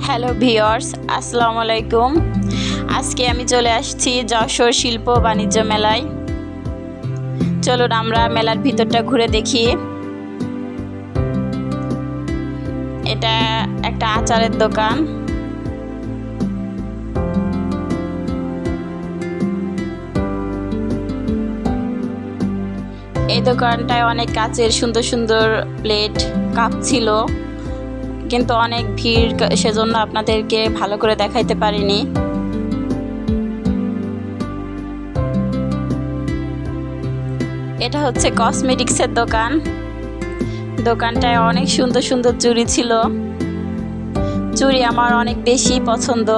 Hello viewers, আসসালামু আলাইকুম। আজকে আমি চলে আসছি যশোর শিল্প বাণিজ্য মেলায়। চলুন আমরা মেলার ভিতরটা ঘুরে দেখি। এটা একটা আচারের দোকান। এই দোকানটায় অনেক কাচের সুন্দর সুন্দর প্লেট, কাপ ছিল, কিন্তু অনেক ভিড়, সেজন্য আপনাদেরকে ভালো করে দেখাইতে পারিনি। এটা হচ্ছে কসমেটিক্সের দোকান। দোকানটায় অনেক সুন্দর সুন্দর চুড়ি ছিল। চুড়ি আমার অনেক বেশি পছন্দ,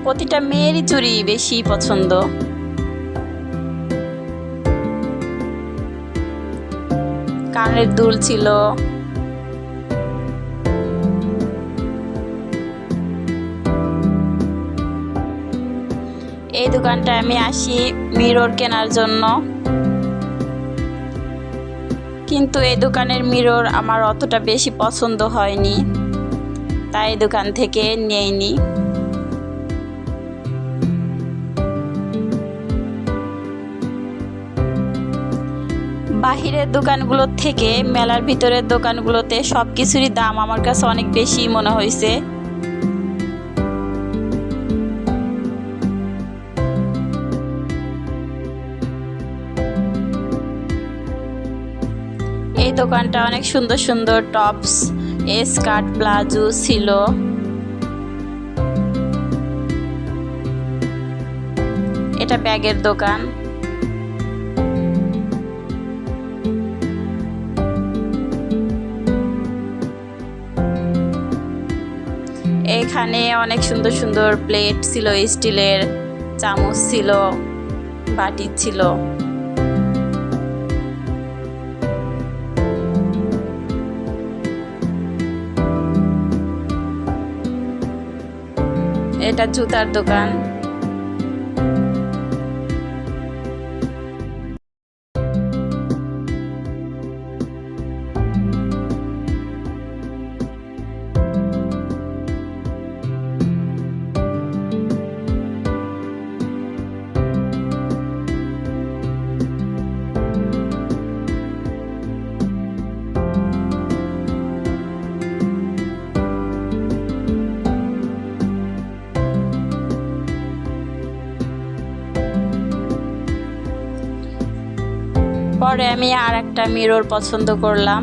প্রতিটা মেয়েরই চুড়ি বেশি পছন্দ। কানের দুল ছিল। এই দোকানটায় আমি আসি মিরর কেনার জন্য, কিন্তু এই দোকানের মিরর আমার অতটা বেশি পছন্দ হয়নি, তাই দোকান থেকে নেইনি। বাহিরের দোকানগুলোর থেকে মেলার ভিতরের দোকানগুলোতে সব কিছুরই দাম আমার কাছে অনেক বেশি মনে হয়েছে। এই দোকানটা অনেক সুন্দর সুন্দর টপস, স্কার্ট, প্লাজো ছিল। এটা ব্যাগের দোকান। এখানে অনেক সুন্দর সুন্দর প্লেট ছিল, স্টিলের চামচ ছিল, বাটি ছিল। এটা জুতার দোকান। পরে আমি আর একটা মিরর পছন্দ করলাম।